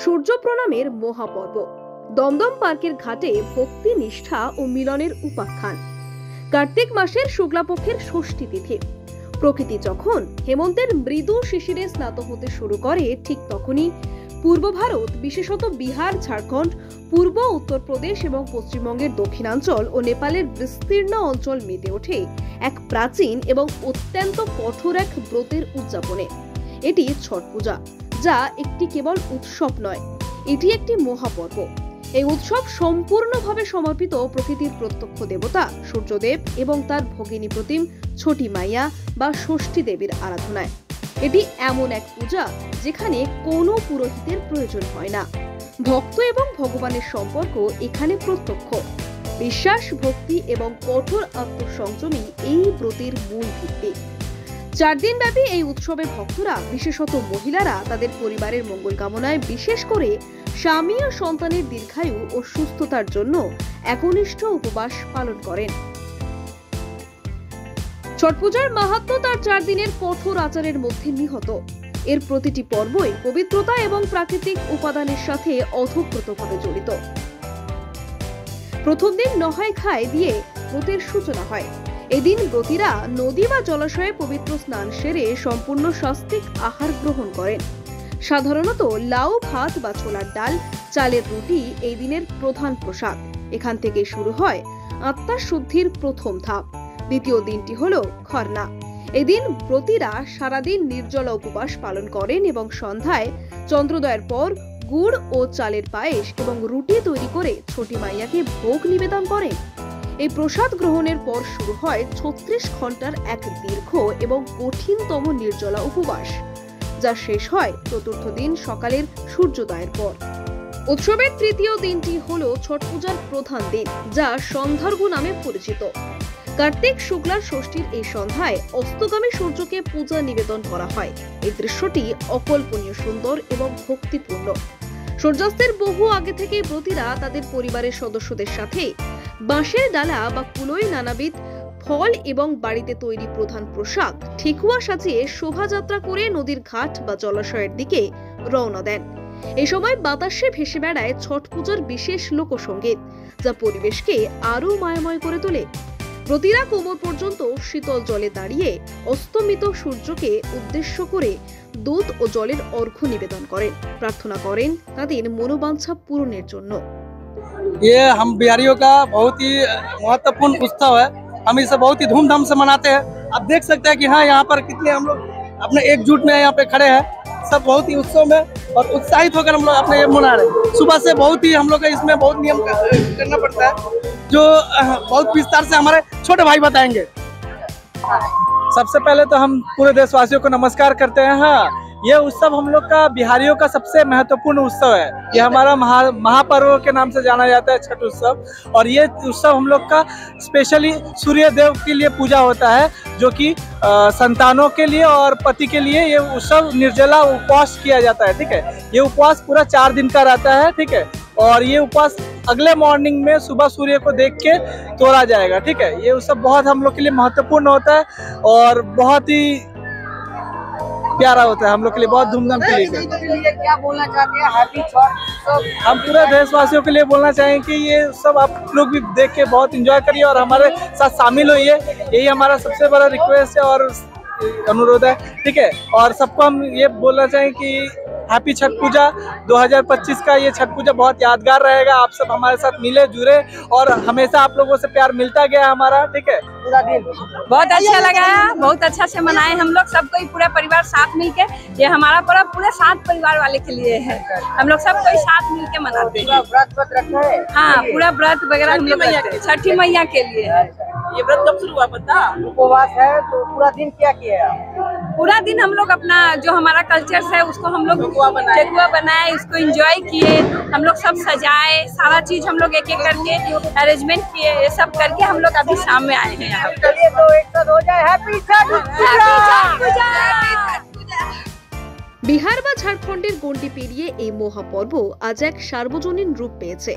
সূর্য প্রণামের মহাপর্ব দমদম পার্কের ঘাটে ভক্তি নিষ্ঠা ও মিলনের উপাখ্যান। কার্তিক মাসের শুক্লাপক্ষের ষষ্ঠী তিথি। প্রকৃতি যখন হেমন্তের মৃদু শিশিরে স্নাত হতে শুরু করে, ঠিক তখনই পূর্ব ভারত, বিশেষত বিহার, ঝাড়খণ্ড, পূর্ব উত্তরপ্রদেশ এবং পশ্চিমবঙ্গের দক্ষিণাঞ্চল ও নেপালের বিস্তীর্ণ অঞ্চল মেতে ওঠে এক প্রাচীন এবং অত্যন্ত কঠোর এক ব্রতের উদযাপনে। এটি ছট পূজা, যা একটি কেবল উৎসব নয়, এটি একটি মহাপর্ব। এই উৎসব সম্পূর্ণভাবে সমর্পিত প্রকৃতির প্রত্যক্ষ দেবতা সূর্যদেব এবং তার ভগিনী প্রতিম ছটি মাইয়া বা ষষ্ঠী দেবীর আরাধনায়। এটি এমন এক পূজা যেখানে কোনো পুরোহিতের প্রয়োজন হয় না। ভক্ত এবং ভগবানের সম্পর্ক এখানে প্রত্যক্ষ। বিশ্বাস, ভক্তি এবং কঠোর আত্মসংযমী এই ব্রতের মূল ভিত্তি। 4 দিন ব্যাপী এই উৎসবে ভক্তরা, বিশেষত মহিলারা, তাদের পরিবারের মঙ্গল কামনায়, বিশেষ করে স্বামী ও সন্তানের দীর্ঘায়ু ও সুস্থতার জন্য একনিষ্ঠ উপবাস পালন করেন। ছট পূজার মাহাত্ম্য তার 4 দিনের কঠোর আচারের মধ্যে নিহিত। এর প্রতিটি পর্বই পবিত্রতা এবং প্রাকৃতিক উপাদানের সাথে ওতপ্রোতভাবে জড়িত। প্রথম দিন নহায় খায় দিয়ে ব্রতের সূচনা হয়। এদিন ব্রতীরা নদী বা জলাশয়ে পবিত্র স্নান সেরে সম্পূর্ণ সাত্ত্বিক আহার গ্রহণ করেন। সাধারণত লাউ, ভাত বা ছোলার ডাল, চালের রুটি এই দিনের প্রধান প্রসাদ। এখান থেকে শুরু হয় আত্মার শুদ্ধির প্রথম ধাপ। দ্বিতীয় দিনটি হলো খরনা। এদিন ব্রতীরা সারাদিন নির্জলা উপবাস পালন করেন এবং সন্ধ্যায় চন্দ্রোদয়ের পর গুড় ও চালের পায়েস এবং রুটি তৈরি করে ছটি মাইয়াকে ভোগ নিবেদন করেন। এই প্রসাদ গ্রহণের পর শুরু হয় 36 ঘন্টার এক দীর্ঘ এবং কঠিনতম নির্জলা উপবাস, যা শেষ হয় চতুর্থ দিন সকালের সূর্যোদয়ের পর। উৎসবের তৃতীয় দিনটি হলো ছট পূজার প্রধান দিন, যা সন্ধ্যার্ঘ্য নামে পরিচিত। কার্তিক শুক্লার ষষ্ঠীর এই সন্ধ্যায় অস্তগামী সূর্যকে পূজা নিবেদন করা হয়। এই দৃশ্যটি অকল্পনীয় সুন্দর এবং ভক্তিপূর্ণ। সূর্যাস্তের বহু আগে থেকেই ব্রতীরা তাদের পরিবারের সদস্যদের সাথে বাঁশের ডালা বা কুলোয় নানাবিধ ফল এবং বাড়িতে তৈরি প্রধান প্রসাদ ঠেকুয়া সাজিয়ে শোভাযাত্রা করে নদীর ঘাট বা জলাশয়ের দিকে রওনা দেন। এই সময় বাতাসে ভেসে বেড়ায় ছট পূজার বিশেষ লোকসঙ্গীত, যা পরিবেশকে আরো মায়াময় করে তোলে। ব্রতীরা কোমর পর্যন্ত শীতল জলে দাঁড়িয়ে অস্তমিত সূর্যকে উদ্দেশ্য করে দুধ ও জলের অর্ঘ্য নিবেদন করেন, প্রার্থনা করেন তাদের মনোবাঞ্ছা পূরণের জন্য। ये हम बिहारियों का बहुत ही महत्वपूर्ण उत्सव है। हम इसे बहुत ही धूमधाम से मनाते हैं। आप देख सकते हैं कि हाँ, यहाँ पर कितने हम लोग अपने एकजुट में यहाँ पे खड़े हैं। सब बहुत ही उत्सव में और उत्साहित होकर हम लोग अपने ये मना रहे हैं। सुबह से बहुत ही हम लोग का इसमें बहुत नियम करना पड़ता है, जो बहुत विस्तार से हमारे छोटे भाई बताएंगे। सबसे पहले तो हम पूरे देशवासियों को नमस्कार करते हैं। हाँ, ये उत्सव हम लोग का बिहारियों का सबसे महत्वपूर्ण उत्सव है। ये हमारा महापर्व के नाम से जाना जाता है, छठ उत्सव। और ये उत्सव हम लोग का स्पेशली सूर्य देव के लिए पूजा होता है, जो कि संतानों के लिए और पति के लिए ये उत्सव निर्जला उपवास किया जाता है। ठीक है, ये उपवास पूरा 4 दिन का रहता है। ठीक है, और ये उपवास अगले मॉर्निंग में सुबह सूर्य को देख के तोड़ा जाएगा। ठीक है, ये उत्सव बहुत हम लोग के लिए महत्वपूर्ण होता है और बहुत ही प्यारा होता है हम लोग के लिए, बहुत धूमधाम के लिए। क्या बोलना चाहते हैं? हैप्पी छठ। हम पूरे देशवासियों के लिए बोलना चाहेंगे कि ये सब आप लोग भी देख के बहुत एंजॉय करिए और हमारे साथ शामिल होइए। यही हमारा सबसे बड़ा रिक्वेस्ट है और अनुरोध है। ठीक है, और सबको हम ये बोलना चाहेंगे कि हैप्पी छठ पूजा 2025 का ये छठ पूजा बहुत यादगार रहेगा। आप सब हमारे साथ मिले जुड़े और हमेशा आप लोगों से प्यार मिलता गया हमारा। ठीक है, पूरा दिन बहुत अच्छा लगा, बहुत अच्छा से मनाए हम लोग, सब कोई पूरा परिवार साथ मिलके। ये हमारा पर्व पूरे 7 परिवार वाले के लिए है। हम लोग सब कोई साथ मिलके मनाते हैं। व्रत रखा है? हाँ, पूरा व्रत वगैरह हम लोग छठी मैया के लिए है। ये व्रत कब शुरू हुआ पता? उपवास है, तो पूरा दिन क्या किया है? पूरा दिन हम लोग अपना जो हमारा कल्चर है उसको हम लोग ठेकुआ बनाए, उसको एंजॉय किए। हम लोग सब सजाए, सारा चीज हम लोग एक एक करके अरेंजमेंट किए। ये सब करके हम लोग अभी शाम में आए हैं यहाँ पे। चलिए तो एक साथ हो जाए हैप्पी छठ पूजा। বিহার বা ঝাড়খণ্ডের গণ্ডি পেরিয়ে এই মহাপর্ব আজ এক সার্বজনীন রূপ পেয়েছে।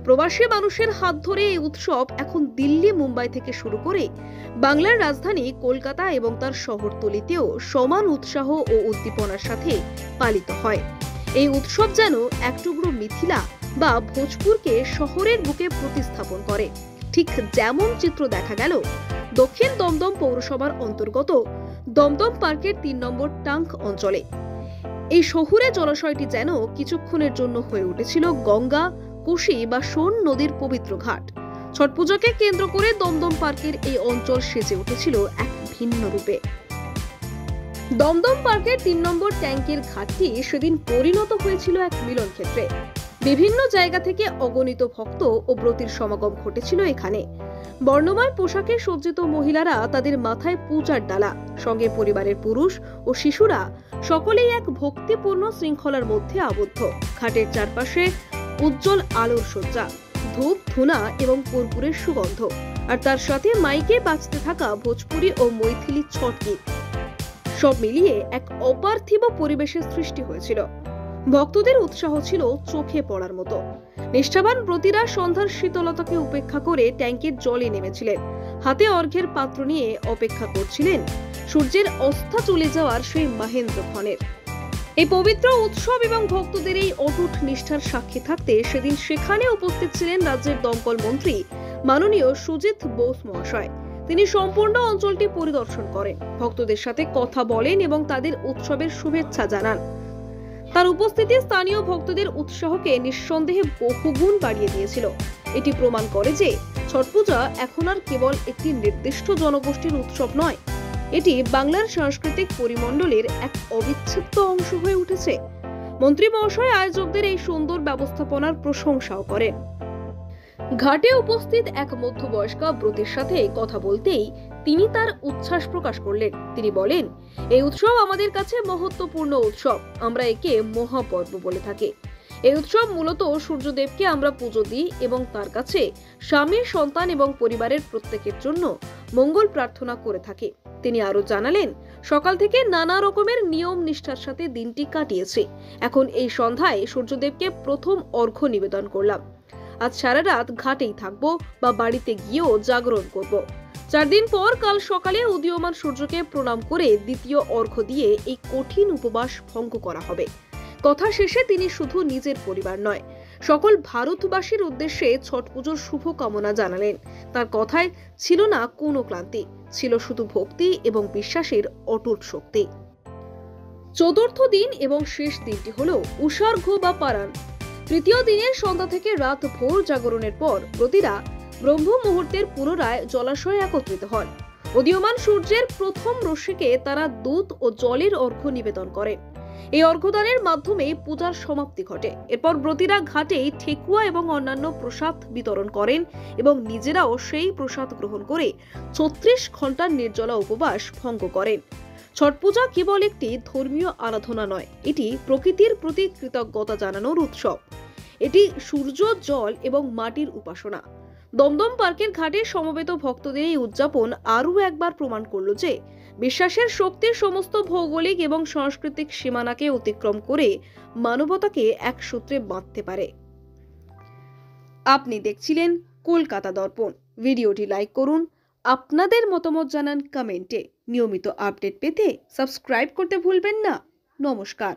প্রবাসী মানুষের হাত ধরে এই উৎসব এখন দিল্লি, মুম্বাই থেকে শুরু করে বাংলার রাজধানী কলকাতা এবং তার শহরতলিতেও সমান উৎসাহ ও উদ্দীপনার সাথে পালিত হয়। এই উৎসব যেন এক টুকরো মিথিলা বা ভোজপুরকে শহরের বুকে প্রতিস্থাপন করে। ঠিক যেমন চিত্র দেখা গেল দক্ষিণ দমদম পৌরসভার অন্তর্গত দমদম পার্কের 3 নম্বর টাঙ্ক অঞ্চলে। এই শহুরে জলাশয়টি যেন কিছুক্ষণের জন্য হয়ে উঠেছিল গঙ্গা, কোশি বা সোন নদীর পবিত্র ঘাট। ছট পূজাকে কেন্দ্র করে দমদম পার্কের এই অঞ্চল সেজে উঠেছিল এক ভিন্ন রূপে। দমদম পার্কের 3 নম্বর ট্যাঙ্কের ঘাটটি সেদিন পরিণত হয়েছিল এক মিলন ক্ষেত্রে। বিভিন্ন জায়গা থেকে অগণিত ভক্ত ও ব্রতীর সমাগম ঘটেছিল এখানে। বর্ণময় পোশাকে সজ্জিত মহিলারা তাদের মাথায় পূজার ডালা, সঙ্গে পরিবারের পুরুষ ও শিশুরা সকলেই এক ভক্তিপূর্ণ শৃঙ্খলার মধ্যে আবদ্ধ। ঘাটের চারপাশে উজ্জ্বল আলোর সজ্জা, ধূপ ধুনা এবং কর্পূরের সুগন্ধ, আর তার সাথে মাইকে বাজতে থাকা ভোজপুরি ও মৈথিলি ছট গীত, সব মিলিয়ে এক অপার্থিব পরিবেশের সৃষ্টি হয়েছিল। ভক্তদের উৎসাহ ছিল চোখে পড়ার মতো। নিষ্ঠাবান ব্রতীরা সন্ধ্যার শীতলতাকে উপেক্ষা করে ট্যাঙ্কের জলে নেমেছিলেন। হাতে অর্ঘ্যের পাত্র নিয়ে অপেক্ষা করছিলেন সূর্যের অস্তা চলে যাওয়ার সেই মহেন্দ্রক্ষণের। এই পবিত্র উৎসব এবং ভক্তদের এই অটুট নিষ্ঠার সাক্ষী থাকতে সেদিন সেখানে উপস্থিত ছিলেন রাজ্যের দমকল মন্ত্রী মাননীয় সুজিত বোস মহাশয়। তিনি সম্পূর্ণ অঞ্চলটি পরিদর্শন করেন, ভক্তদের সাথে কথা বলেন এবং তাদের উৎসবের শুভেচ্ছা জানান। তার উপস্থিতি স্থানীয় ভক্তদের উৎসাহকে নিঃসন্দেহে বহুগুণ বাড়িয়ে দিয়েছিল। এটি প্রমাণ করে যে ছট পূজা এখন আর কেবল একটি নির্দিষ্ট জনগোষ্ঠীর উৎসব নয়, এটি বাংলার সাংস্কৃতিক পরিমণ্ডলের এক অবিচ্ছেদ্য অংশ হয়ে উঠেছে। মন্ত্রী মহাশয় আয়োজকদের এই সুন্দর ব্যবস্থাপনার প্রশংসাও করেন। ঘাটে উপস্থিত এক মধ্যবয়স্কা ব্রতের সাথে কথা বলতেই তিনি তার উচ্ছ্বাস প্রকাশ করলেন। তিনি বলেন, এই উৎসব আমাদের কাছে মহত্বপূর্ণ উৎসব, আমরা একে মহাপর্ব বলে থাকি। এই উৎসব মূলত সূর্যদেবকে আমরা পুজো দিই এবং তার কাছে স্বামী, সন্তান এবং পরিবারের প্রত্যেকের জন্য মঙ্গল প্রার্থনা করে থাকি। তিনি আরো জানালেন, সকাল থেকে নানা রকমের নিয়ম নিষ্ঠার সাথে দিনটি কাটিয়েছে। এখন এই সন্ধ্যায় সূর্যদেবকে প্রথম অর্ঘ্য নিবেদন করলাম। আজ সারা রাত ঘাটেই থাকবো বা বাড়িতে গিয়েও জাগরণ করব। 4 দিন পর কাল সকালে উদীয়মান সূর্যকে প্রণাম করে দ্বিতীয় অর্ঘ্য দিয়ে এই কঠিন উপবাস ভঙ্গ করা হবে। কথা শেষে তিনি শুধু নিজের পরিবার নয়, সকল ভারতবাসীর উদ্দেশ্যে ছট পুজোর শুভ কামনা জানালেন। তার কথায় ছিল না কোনো ক্লান্তি, ছিল শুধু ভক্তি এবং বিশ্বাসের অটুট শক্তি। চতুর্থ দিন এবং শেষ দিনটি হলো উষার্ঘ্য বা পারান। তৃতীয় দিনের সন্ধ্যা থেকে রাত ভোর জাগরণের পর ব্রতীরা ব্রহ্ম মুহূর্তের পুনরায় জলাশয়ে একত্রিত হন। উদীয়মান সূর্যের প্রথম রশ্মিকে তারা দুধ ও জলের অর্ঘ্য নিবেদন করেন। এই অর্ঘ্যদানের মাধ্যমে পূজার সমাপ্তি ঘটে। এরপর ব্রতীরা ঘাটে ঠেকুয়া এবং অন্যান্য প্রসাদ বিতরণ করেন এবং নিজেরাও সেই প্রসাদ গ্রহণ করে 36 ঘন্টার নির্জলা উপবাস ভঙ্গ করেন। ছট পূজা কেবল একটি ধর্মীয় আরাধনা নয়, এটি প্রকৃতির প্রতি কৃতজ্ঞতা জানানোর উৎসব। এটি সূর্য, জল এবং মাটির উপাসনা। দমদম পার্কের ঘাটে সমবেত ভক্তদের এই উদযাপন আরও একবার প্রমাণ করল যে বিশ্বাসের শক্তি সমস্ত ভৌগোলিক এবং সাংস্কৃতিক সীমানাকে অতিক্রম করে মানবতাকে এক সূত্রে বাঁধতে পারে। আপনি দেখছিলেন কলকাতা দর্পণ। ভিডিওটি লাইক করুন, আপনাদের মতামত জানান কমেন্টে। নিয়মিত আপডেট পেতে সাবস্ক্রাইব করতে ভুলবেন না। নমস্কার।